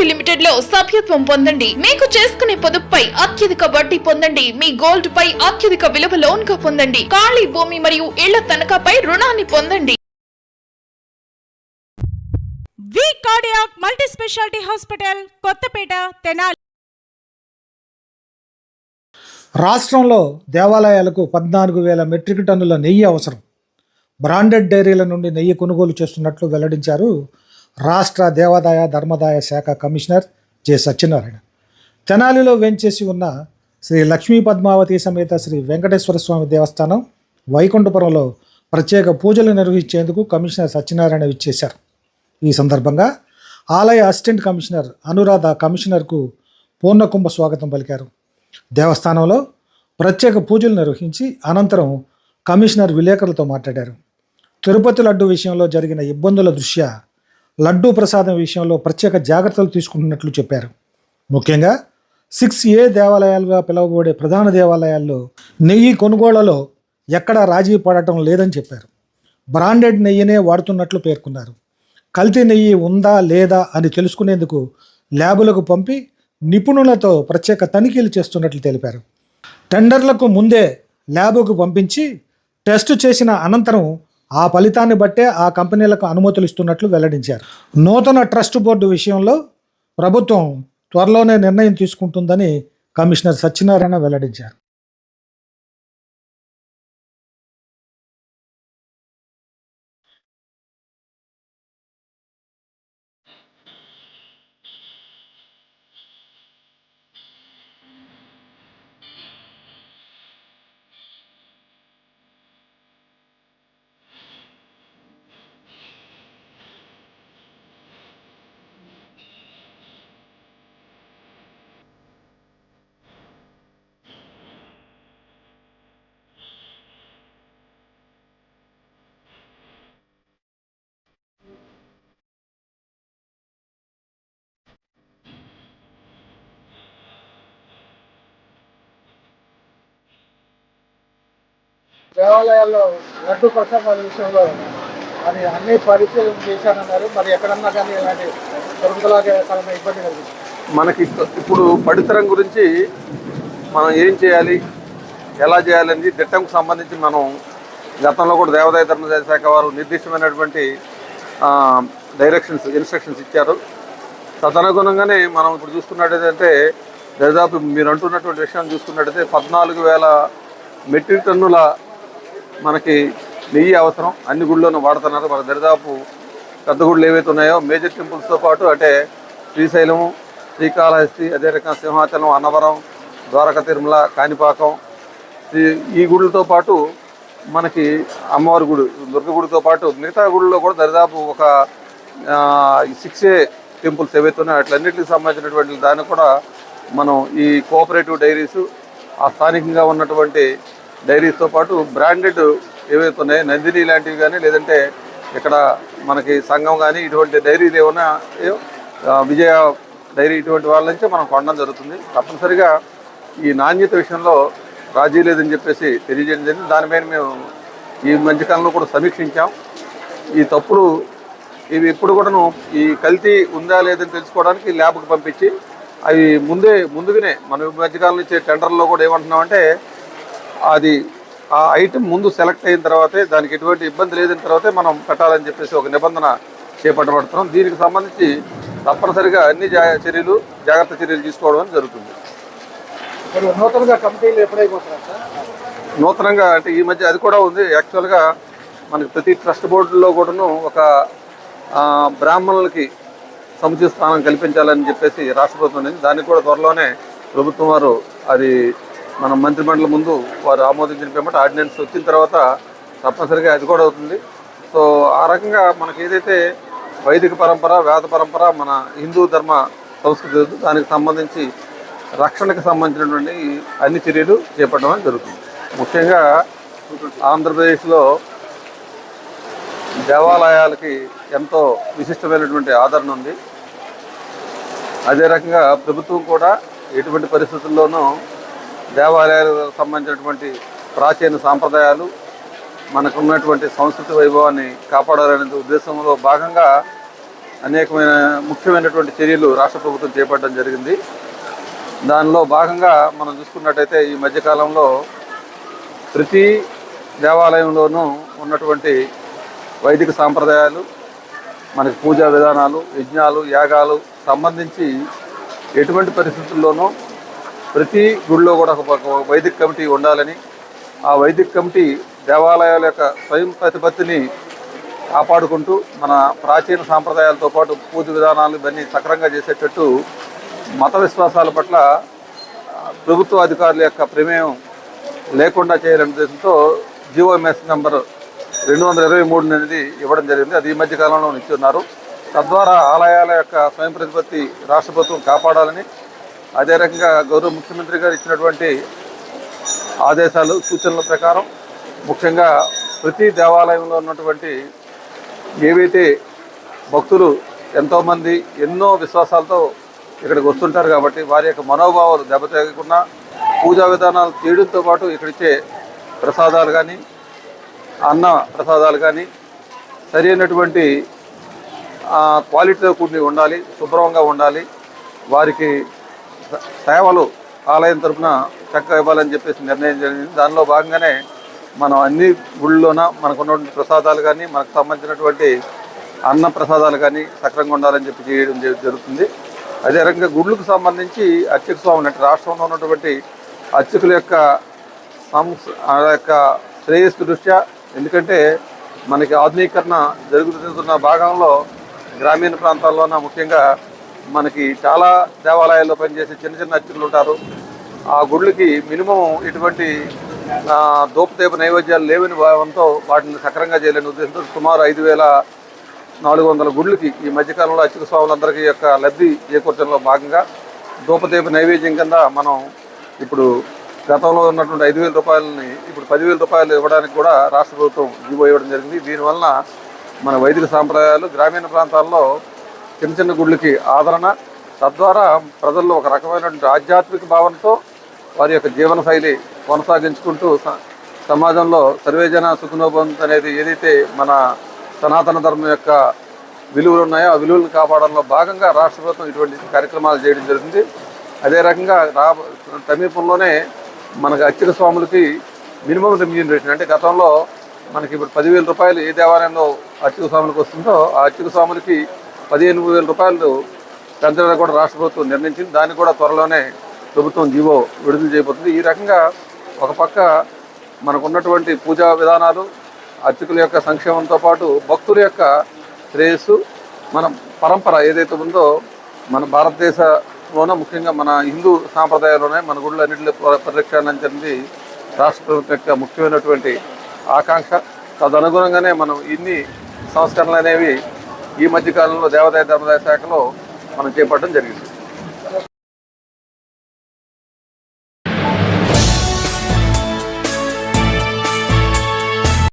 Private limited లో సభ్యత్వం పొందండి. మీకు చేసుకునే పొదుపుపై అత్యధిక వడ్డీ పొందండి. మీ గోల్డ్ పై అత్యధిక విలువ లోన్ గా పొందండి. ఖాళీ భూమి మరియు ఇళ్ల తనఖాపై రుణాన్ని పొందండి. V cardiac multi speciality hospital, Kothapeta, Tenali. రాష్ట్రంలో దేవాలయాలకు 14,000 మెట్రిక్ టన్నుల నెయ్యి అవసరం. బ్రాండెడ్ డైరీల నుండి నెయ్యి కొనుగోలు చేస్తున్నట్లు వెల్లడించారు రాష్ట్ర దేవాదాయ ధర్మదాయ శాఖ కమిషనర్ జె సత్యనారాయణ. తెనాలిలో వేంచేసి ఉన్న శ్రీ లక్ష్మీ పద్మావతి సమేత శ్రీ వెంకటేశ్వర స్వామి దేవస్థానం వైకుంఠపురంలో ప్రత్యేక పూజలు నిర్వహించేందుకు కమిషనర్ సత్యనారాయణ విచ్చేశారు. ఈ సందర్భంగా ఆలయ అసిస్టెంట్ కమిషనర్ అనురాధ కమిషనర్కు పూర్ణకుంభ స్వాగతం పలికారు. దేవస్థానంలో ప్రత్యేక పూజలు నిర్వహించి అనంతరం కమిషనర్ విలేకరులతో మాట్లాడారు. తిరుపతి లడ్డు విషయంలో జరిగిన ఇబ్బందుల దృష్ట్యా లడ్డూ ప్రసాదం విషయంలో ప్రత్యేక జాగ్రత్తలు తీసుకుంటున్నట్లు చెప్పారు. ముఖ్యంగా 6A దేవాలయాలుగా పిలువబడే ప్రధాన దేవాలయాల్లో నెయ్యి కొనుగోళ్లలో ఎక్కడా రాజీ పడటం లేదని చెప్పారు. బ్రాండెడ్ నెయ్యినే వాడుతున్నట్లు పేర్కొన్నారు. కల్తీ నెయ్యి ఉందా లేదా అని తెలుసుకునేందుకు ల్యాబులకు పంపి నిపుణులతో ప్రత్యేక తనిఖీలు చేస్తున్నట్లు తెలిపారు. టెండర్లకు ముందే ల్యాబుకు పంపించి టెస్టు చేసిన అనంతరం ఆ ఫలితాన్ని బట్టే ఆ కంపెనీలకు అనుమతులు ఇస్తున్నట్లు వెల్లడించారు. నూతన ట్రస్ట్ బోర్డు విషయంలో ప్రభుత్వం త్వరలోనే నిర్ణయం తీసుకుంటుందని కమిషనర్ సత్యనారాయణ వెల్లడించారు. దేవాలయాల్లో లడ్డు ప్రసాదాల విషయంలో అది అన్ని పరిశీలన చేశానన్నారు. మరి ఎక్కడన్నా కానీ ఇలాంటి దొరుకులాగే కాలంలో ఇబ్బంది కలిగింది. మనకి ఇప్పుడు పడితరం గురించి మనం ఏం చేయాలి, ఎలా చేయాలని దిట్టంకు సంబంధించి మనం గతంలో కూడా దేవాదాయ ధర్మదాయ శాఖ వారు నిర్దిష్టమైనటువంటి ఇన్స్ట్రక్షన్స్ ఇచ్చారు. తదనుగుణంగానే మనం ఇప్పుడు చూసుకున్నట్టయితే దాదాపు మీరు అంటున్నటువంటి విషయాన్ని చూసుకున్నట్టయితే 14,000 మెట్రిక్ టన్నుల మనకి నెయ్యి అవసరం. అన్ని గుళ్ళలోనూ వాడుతున్నారు. మన దరిదాపు పెద్ద గుళ్ళు ఏవైతే ఉన్నాయో మేజర్ టెంపుల్స్తో పాటు అంటే శ్రీశైలము, శ్రీకాళహస్తి, అదే రకంగా సింహాచలం, అన్నవరం, ద్వారక తిరుమల, కాణిపాకం, ఈ గుళ్ళతో పాటు మనకి అమ్మవారి గుడి దుర్గగుడితో పాటు మిగతా గుళ్ళలో కూడా దరిదాపు ఒక 6A టెంపుల్స్ ఏవైతే ఉన్నాయో అట్లన్నింటికి సంబంధించినటువంటి దాన్ని కూడా మనం ఈ కోఆపరేటివ్ డైరీసు, ఆ స్థానికంగా ఉన్నటువంటి డైరీస్తో పాటు బ్రాండెడ్ ఏవైతే ఉన్నాయో నందిని లాంటివి కానీ లేదంటే ఇక్కడ మనకి సంఘం కానీ ఇటువంటి డైరీలు ఏమన్నా విజయ డైరీ ఇటువంటి వాళ్ళ నుంచే మనం కొనడం జరుగుతుంది. తప్పనిసరిగా ఈ నాణ్యత విషయంలో రాజీ లేదని చెప్పేసి తెలియజేయడం జరిగింది. దాని మీద మేము ఈ మధ్యకాలంలో కూడా సమీక్షించాం. ఈ తప్పుడు ఇవి ఎప్పుడు కూడాను ఈ కల్తీ ఉందా లేదని తెలుసుకోవడానికి ల్యాబ్కి పంపించి అవి ముందుగానే మనం మధ్యకాలం నుంచి టెండర్లో కూడా ఏమంటున్నామంటే అది ఆ ఐటెం ముందు సెలెక్ట్ అయిన తర్వాతే దానికి ఎటువంటి ఇబ్బంది లేదని తర్వాతే మనం పెట్టాలని చెప్పేసి ఒక నిబంధన చేపట్టబడుతున్నాం. దీనికి సంబంధించి తప్పనిసరిగా అన్ని జాగ్రత్త చర్యలు తీసుకోవడం జరుగుతుంది. నూతనంగా కమిటీలు ఎప్పుడైపోతున్నారు సార్? నూతనంగా అంటే ఈ మధ్య అది కూడా ఉంది. యాక్చువల్గా మనకి ప్రతి ట్రస్ట్ బోర్డులో కూడాను ఒక బ్రాహ్మణులకి సముచిత స్థానం కల్పించాలని చెప్పేసి రాష్ట్ర ప్రభుత్వం ఉంది. దానికి కూడా త్వరలోనే ప్రభుత్వం వారు అది మన మంత్రిమండలి ముందు వారు ఆమోదించిన పేమెంట్ ఆర్డినెన్స్ వచ్చిన తర్వాత తప్పనిసరిగా అది కూడా అవుతుంది. సో ఆ రకంగా మనకి ఏదైతే వైదిక పరంపర, వేద పరంపర, మన హిందూ ధర్మ సంస్కృతి దానికి సంబంధించి రక్షణకు సంబంధించినటువంటి అన్ని చర్యలు చేపట్టడం జరుగుతుంది. ముఖ్యంగా ఆంధ్రప్రదేశ్లో దేవాలయాలకి ఎంతో విశిష్టమైనటువంటి ఆదరణ ఉంది. అదే రకంగా ప్రభుత్వం కూడా ఎటువంటి పరిస్థితుల్లోనూ దేవాలయాలకు సంబంధించినటువంటి ప్రాచీన సాంప్రదాయాలు, మనకున్నటువంటి సంస్కృతి వైభవాన్ని కాపాడాలనే ఉద్దేశంలో భాగంగా అనేకమైన ముఖ్యమైనటువంటి చర్యలు రాష్ట్ర ప్రభుత్వం చేపట్టడం జరిగింది. దానిలో భాగంగా మనం చూసుకున్నట్టయితే ఈ మధ్యకాలంలో ప్రతి దేవాలయంలోనూ ఉన్నటువంటి వైదిక సాంప్రదాయాలు, మనకి పూజా విధానాలు, యజ్ఞాలు, యాగాలు సంబంధించి ఎటువంటి పరిస్థితుల్లోనూ ప్రతి గుడిలో కూడా ఒక వైదిక కమిటీ ఉండాలని, ఆ వైదిక కమిటీ దేవాలయాల యొక్క స్వయం ప్రతిపత్తిని కాపాడుకుంటూ మన ప్రాచీన సాంప్రదాయాలతో పాటు పూజ విధానాలు ఇవన్నీ సక్రమంగా చేసేటట్టు మత విశ్వాసాల పట్ల ప్రభుత్వ అధికారుల యొక్క ప్రమేయం లేకుండా చేయాలనే ఉద్దేశంతో జిఓఎంఎస్ నెంబర్ 223 అనేది ఇవ్వడం జరిగింది. అది ఈ మధ్య కాలంలో ఇచ్చున్నారు. తద్వారా ఆలయాల యొక్క స్వయం ప్రతిపత్తి రాష్ట్ర ప్రభుత్వం కాపాడాలని, అదే రకంగా గౌరవ ముఖ్యమంత్రి గారు ఇచ్చినటువంటి ఆదేశాలు, సూచనల ప్రకారం ముఖ్యంగా ప్రతి దేవాలయంలో ఉన్నటువంటి ఏవైతే భక్తులు ఎంతోమంది ఎన్నో విశ్వాసాలతో ఇక్కడికి వస్తుంటారు కాబట్టి వారి యొక్క మనోభావాలు దెబ్బతీయకుండా పూజా విధానాలు చేయడంతో పాటు ఇక్కడిచ్చే ప్రసాదాలు కానీ, అన్న ప్రసాదాలు కానీ సరైనటువంటి క్వాలిటీతో కూడి ఉండాలి, శుభ్రంగా ఉండాలి, వారికి సేవలు ఆలయం తరఫున చక్కగా ఇవ్వాలని చెప్పేసి నిర్ణయం జరిగింది. దానిలో భాగంగానే మనం అన్ని గుళ్ళలోన మనకున్నటువంటి ప్రసాదాలు కానీ, మనకు సంబంధించినటువంటి అన్న ప్రసాదాలు కానీ సక్రంగా ఉండాలని చెప్పి చేయడం జరుగుతుంది. అదే రకంగా గుళ్ళకు సంబంధించి అర్చక స్వాములు అంటే రాష్ట్రంలో ఉన్నటువంటి అర్చకుల యొక్క శ్రేయస్సు దృష్ట్యా, ఎందుకంటే మనకి ఆధునీకరణ జరుగుతున్న భాగంలో గ్రామీణ ప్రాంతాల్లోన ముఖ్యంగా మనకి చాలా దేవాలయాల్లో పనిచేసే చిన్న చిన్న అర్చకులు ఉంటారు. ఆ గుళ్ళకి మినిమం ఇటువంటి దూపదీప నైవేద్యాలు లేవని భావంతో వాటిని సక్రంగా చేయాలని ఉద్దేశంతో సుమారు 5,400 గుళ్ళకి ఈ మధ్యకాలంలో అర్చక స్వాములందరికీ యొక్క లబ్ధి చేకూర్చడంలో భాగంగా దూపదీప నైవేద్యం కింద మనం ఇప్పుడు గతంలో ఉన్నటువంటి 5,000 రూపాయలని ఇప్పుడు 10,000 రూపాయలు ఇవ్వడానికి కూడా రాష్ట్ర ప్రభుత్వం జీవో ఇవ్వడం జరిగింది. దీనివలన మన వైదిక సాంప్రదాయాలు గ్రామీణ ప్రాంతాల్లో చిన్న చిన్న గుళ్ళకి ఆదరణ, తద్వారా ప్రజల్లో ఒక రకమైనటువంటి ఆధ్యాత్మిక భావనతో వారి యొక్క జీవన శైలి కొనసాగించుకుంటూ సమాజంలో సర్వేజన సుఖనోభవంతు అనేది ఏదైతే మన సనాతన ధర్మం యొక్క విలువలు ఉన్నాయో ఆ విలువలను కాపాడంలో భాగంగా రాష్ట్ర ప్రభుత్వం ఇటువంటి కార్యక్రమాలు చేయడం జరుగుతుంది. అదే రకంగా సమీపంలోనే మనకు అర్చక స్వాములకి మినిమం రెమ్యూనరేషన్ అంటే గతంలో మనకి ఇప్పుడు 10,000 రూపాయలు ఏ దేవాలయంలో అర్చక స్వాములకు వస్తుందో ఆ అర్చక స్వాములకి 15,000 రూపాయలు పెంచడానికి కూడా రాష్ట్ర ప్రభుత్వం నిర్ణయించింది. దాన్ని కూడా త్వరలోనే ప్రభుత్వం జీవో విడుదల చేయబోతుంది. ఈ రకంగా ఒక పక్క మనకు ఉన్నటువంటి పూజా విధానాలు, అర్చకుల యొక్క సంక్షేమంతో పాటు భక్తుల యొక్క శ్రేయస్సు, మన పరంపర ఏదైతే ఉందో మన భారతదేశంలోనే ముఖ్యంగా మన హిందూ సాంప్రదాయాల్లోనే మన గుళ్ళు అన్నింటిలో పరిరక్షణ చెంది రాష్ట్ర ప్రభుత్వం యొక్క ముఖ్యమైనటువంటి ఆకాంక్ష. తదనుగుణంగానే మనం ఇన్ని సంస్కరణలు అనేవి ఈ మధ్యకాలంలో దేవాదాయ ధర్మదాయ శాఖలో మనం చేపట్టడం జరిగింది.